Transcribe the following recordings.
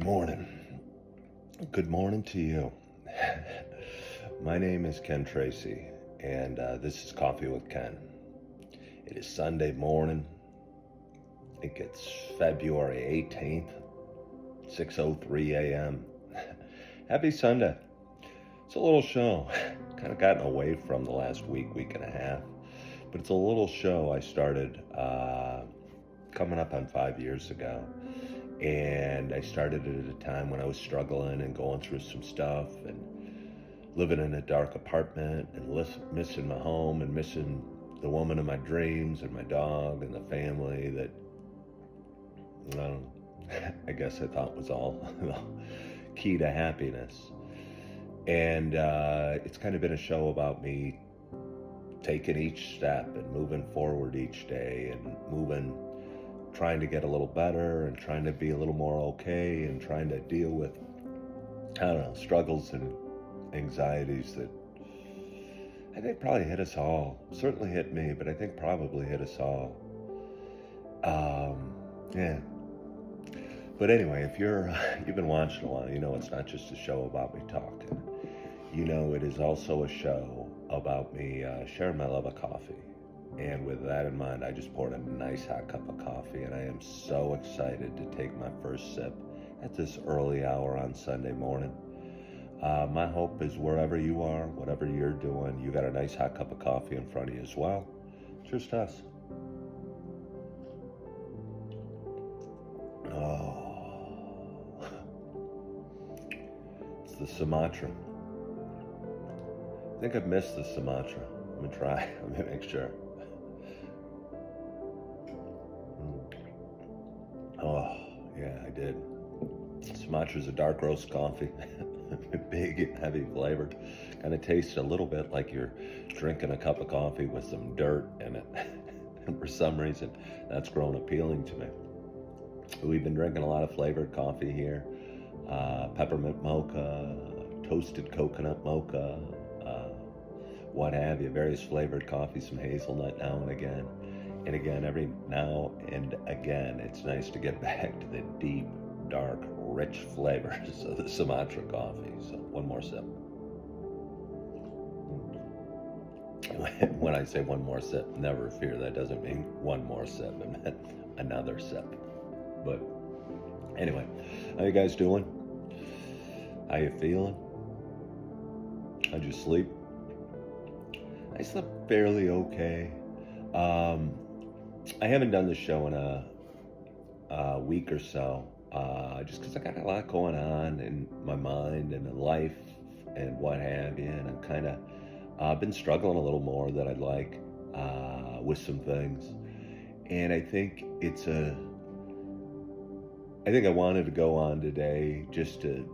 morning. Good morning to you. My name is Ken Tracy, and this is Coffee with Ken. It is Sunday morning. I think it's February 18th, 6:03 a.m. Happy Sunday. It's a little show. Kind of gotten away from the last week and a half, but it's a little show I started coming up on 5 years ago. And I started it at a time when I was struggling and going through some stuff and living in a dark apartment and missing my home and missing the woman of my dreams and my dog and the family that, I guess I thought was all key to happiness. And it's kind of been a show about me taking each step and moving forward each day and trying to get a little better and trying to be a little more okay and trying to deal with, struggles and anxieties that I think probably hit us all. Certainly hit me, but I think probably hit us all. Yeah. But anyway, if you've been watching a while, you know it's not just a show about me talking. You know it is also a show about me sharing my love of coffee. And with that in mind, I just poured a nice hot cup of coffee, and I am so excited to take my first sip at this early hour on Sunday morning. My hope is wherever you are, whatever you're doing, you got a nice hot cup of coffee in front of you as well. Cheers to us. Oh, it's the Sumatra. I think I've missed the Sumatra. I'm gonna try. I'm gonna make sure. Oh, yeah, I did. Sumatra's a dark roast coffee, big and heavy flavored. Kind of tastes a little bit like you're drinking a cup of coffee with some dirt in it. And for some reason, that's grown appealing to me. We've been drinking a lot of flavored coffee here. Peppermint mocha, toasted coconut mocha, what have you, various flavored coffees, some hazelnut now and again. And again, every now and again, it's nice to get back to the deep, dark, rich flavors of the Sumatra coffee. So one more sip. When I say one more sip, never fear, that doesn't mean one more sip. It meant another sip. But anyway, how you guys doing? How you feeling? How'd you sleep? I slept fairly okay. I haven't done the show in a week or so, just because I got a lot going on in my mind and in life and what have you, and I'm kind of been struggling a little more than I'd like with some things, and I think I wanted to go on today just to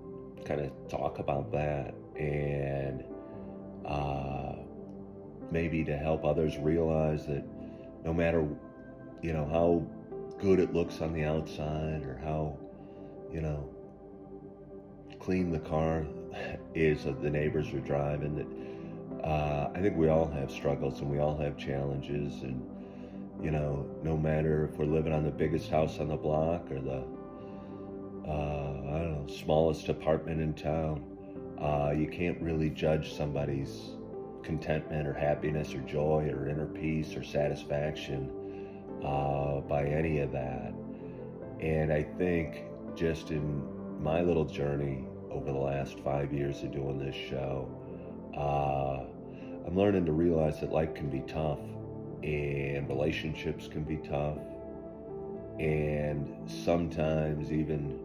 kind of talk about that and maybe to help others realize that no matter how good it looks on the outside or how clean the car is of the neighbors are driving, that I think we all have struggles and we all have challenges, and no matter if we're living on the biggest house on the block or the smallest apartment in town, you can't really judge somebody's contentment or happiness or joy or inner peace or satisfaction by any of that. And I think just in my little journey over the last 5 years of doing this show, I'm learning to realize that life can be tough and relationships can be tough, and sometimes even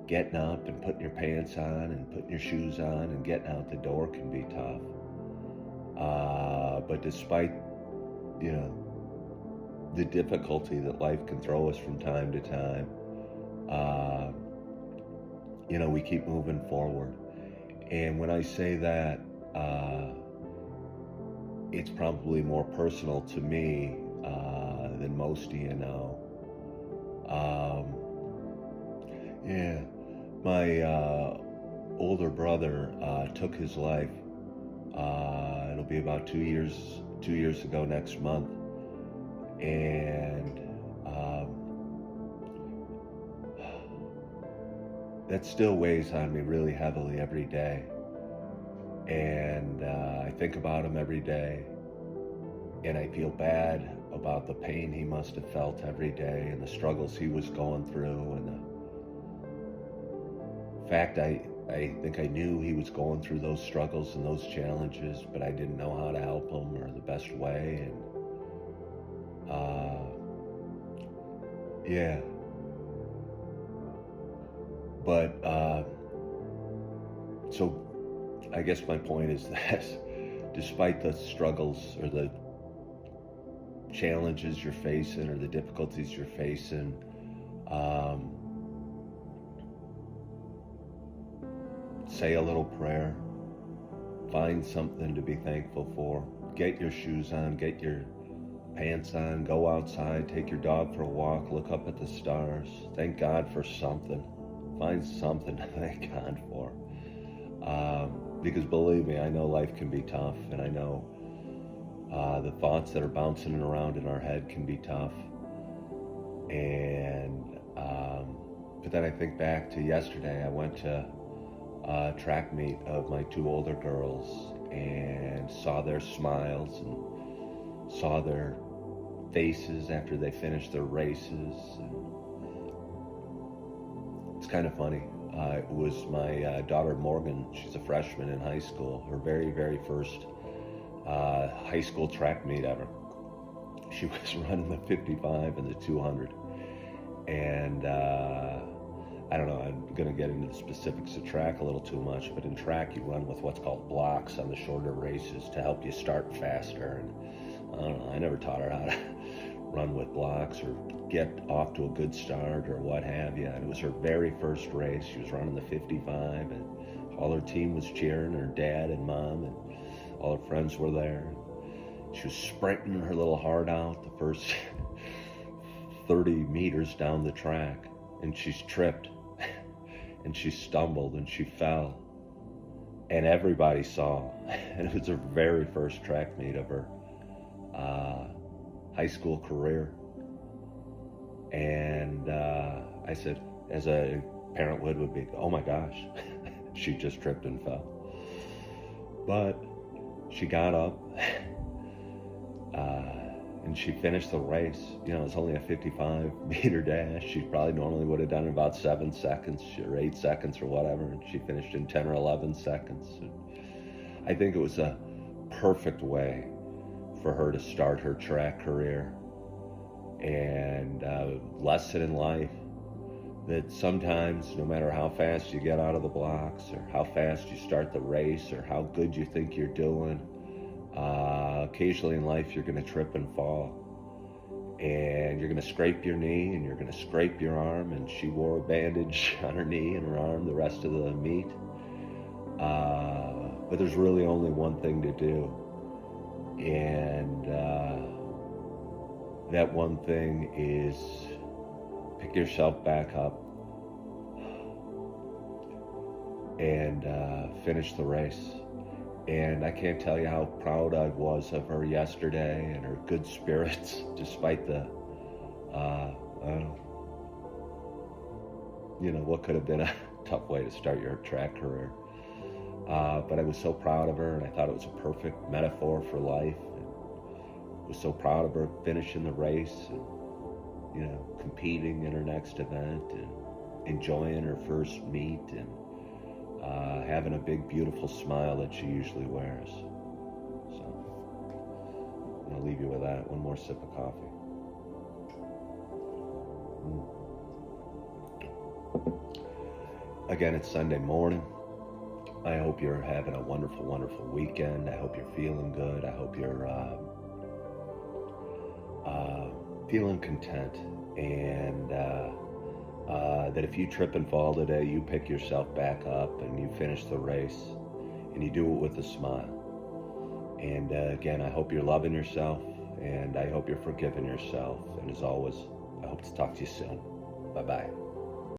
getting up and putting your pants on and putting your shoes on and getting out the door can be tough. But despite, the difficulty that life can throw us from time to time, we keep moving forward. And when I say that, it's probably more personal to me than most of you know. Yeah, my older brother took his life. It'll be about 2 years ago next month, and that still weighs on me really heavily every day. And I think about him every day, and I feel bad about the pain he must have felt every day and the struggles he was going through, and the fact I think I knew he was going through those struggles and those challenges, but I didn't know how to help him or the best way. And yeah, but so I guess my point is that despite the struggles or the challenges you're facing or the difficulties you're facing, say a little prayer, find something to be thankful for, get your shoes on, get your pants on, go outside, take your dog for a walk, look up at the stars, thank God for something, find something to thank God for. Because believe me, I know life can be tough, and I know the thoughts that are bouncing around in our head can be tough. And but then I think back to yesterday. I went to a track meet of my two older girls and saw their smiles and saw their faces after they finished their races. And it's kind of funny. It was my daughter Morgan. She's a freshman in high school. Her very, very first high school track meet ever. She was running the 55 and the 200. And I don't know, I'm going to get into the specifics of track a little too much, but in track you run with what's called blocks on the shorter races to help you start faster. And I don't know, I never taught her how to run with blocks or get off to a good start or what have you. And it was her very first race. She was running the 55, and all her team was cheering, her dad and mom, and all her friends were there. She was sprinting her little heart out the first 30 meters down the track, and she's tripped and she stumbled and she fell, and everybody saw. And it was her very first track meet of her high school career. And I said, as a parent would be, oh my gosh, she just tripped and fell. But she got up and she finished the race. You know, it's only a 55-meter dash. She probably normally would have done it in about 7 seconds or 8 seconds or whatever, and she finished in 10 or 11 seconds. And I think it was a perfect way for her to start her track career. And lesson in life that sometimes, no matter how fast you get out of the blocks or how fast you start the race or how good you think you're doing, occasionally in life you're going to trip and fall, and you're going to scrape your knee and you're going to scrape your arm. And she wore a bandage on her knee and her arm the rest of the meet. But there's really only one thing to do, and that one thing is pick yourself back up and finish the race. And I can't tell you how proud I was of her yesterday and her good spirits, despite the, what could have been a tough way to start your track career. But I was so proud of her, and I thought it was a perfect metaphor for life. And I was so proud of her finishing the race and, competing in her next event and enjoying her first meet and having a big, beautiful smile that she usually wears. So I'm going to leave you with that. One more sip of coffee. Again, it's Sunday morning. I hope you're having a wonderful, wonderful weekend. I hope you're feeling good. I hope you're feeling content, and that if you trip and fall today, you pick yourself back up and you finish the race and you do it with a smile. And again, I hope you're loving yourself, and I hope you're forgiving yourself. And as always, I hope to talk to you soon. Bye-bye.